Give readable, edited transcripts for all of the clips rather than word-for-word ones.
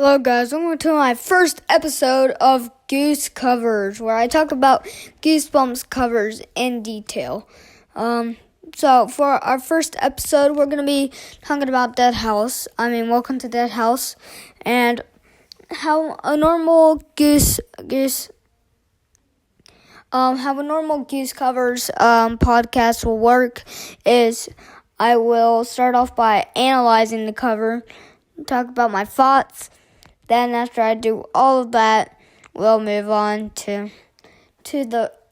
Hello guys, welcome to my first episode of Goosecovers, where I talk about Goosebumps covers in detail. So for our first episode, we're going to be talking about Welcome to Dead House, and how a normal Goosecovers podcast will work is I will start off by analyzing the cover, talk about my thoughts. Then after I do all of that, we'll move on to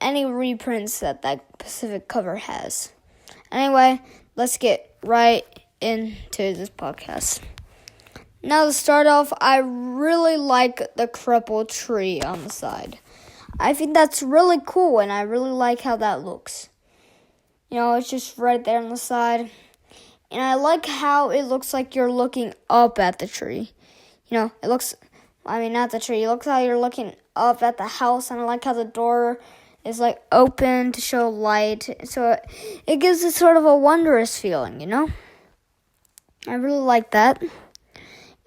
any reprints that specific cover has. Anyway, let's get right into this podcast. Now to start off, I really like the crippled tree on the side. I think that's really cool, and I really like how that looks. It's just right there on the side. And I like how it looks like you're looking up at the tree. Not the tree. It looks like you're looking up at the house, and I like how the door is open to show light. So it gives it sort of a wondrous feeling, I really like that.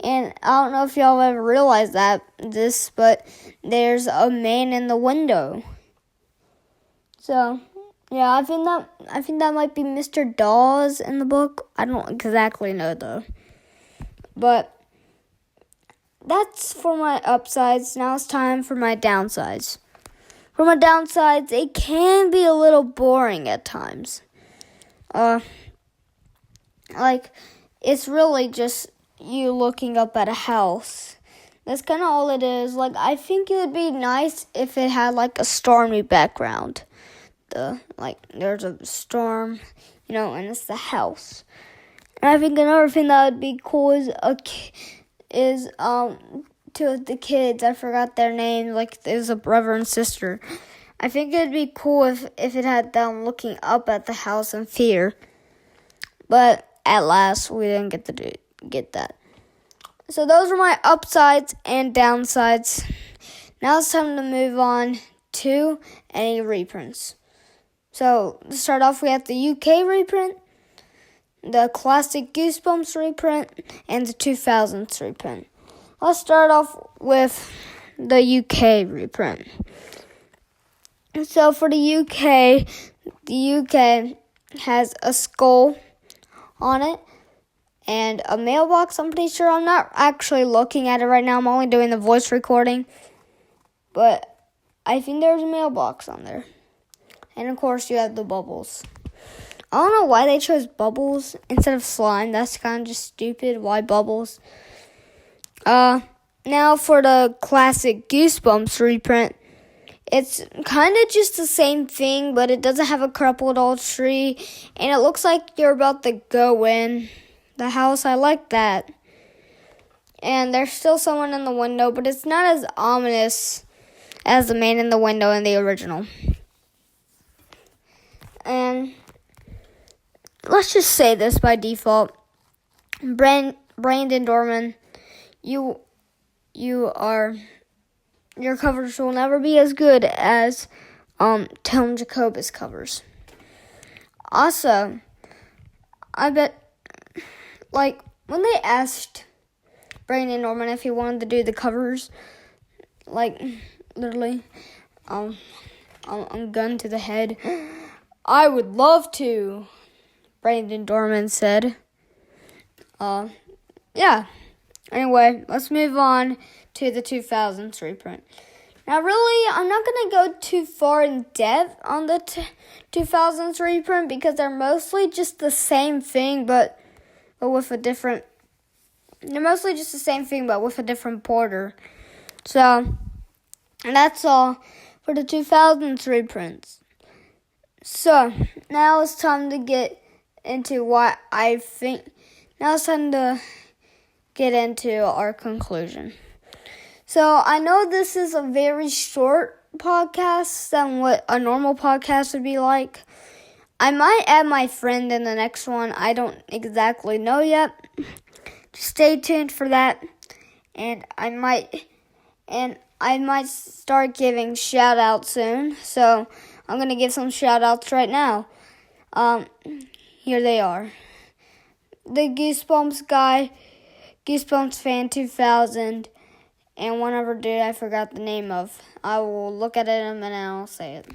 And I don't know if y'all ever realized this, but there's a man in the window. So yeah, I think that might be Mr. Dawes in the book. I don't exactly know though. But that's for my upsides. Now it's time for my downsides. For my downsides, it can be a little boring at times. It's really just you looking up at a house. That's kind of all it is. I think it would be nice if it had a stormy background. There's a storm, and it's the house. And I think another thing that would be cool is to the kids. I forgot their names. There's a brother and sister. I think it'd be cool if it had them looking up at the house in fear. But at last, we didn't get that. So those are my upsides and downsides. Now it's time to move on to any reprints. So, to start off, we have the UK reprint, the classic Goosebumps reprint, and the 2000s reprint. Let's start off with the UK reprint. So, for the UK has a skull on it and a mailbox, I'm pretty sure. I'm not actually looking at it right now. I'm only doing the voice recording. But I think there's a mailbox on there. And, of course, you have the bubbles. I don't know why they chose bubbles instead of slime. That's kind of just stupid. Why bubbles? Now for the classic Goosebumps reprint. It's kind of just the same thing, but it doesn't have a crippled old tree. And it looks like you're about to go in the house. I like that. And there's still someone in the window, but it's not as ominous as the man in the window in the original. And let's just say this by default. Brandon Dorman, your covers will never be as good as Tom Jacobus covers. Also, I bet when they asked Brandon Dorman if he wanted to do the covers, literally, gun to the head, I would love to, Brandon Dorman said. Yeah. Anyway, let's move on to the 2000s reprint. Now, really, I'm not going to go too far in depth on the 2000s reprint because they're mostly just the same thing, but with a different... They're mostly just the same thing, but with a different border. So, that's all for the 2000s reprints. So, now it's time to get into what I think. Now it's time to get into our conclusion. So, I know this is a very short podcast than what a normal podcast would be like. I might add my friend in the next one. I don't exactly know yet. Just stay tuned for that. And I might start giving shout-outs soon. So, I'm going to give some shout-outs right now. Here they are. The Goosebumps guy Goosebumps Fan 2000, and one other dude I forgot the name of. I will look at it in a minute and I'll say it.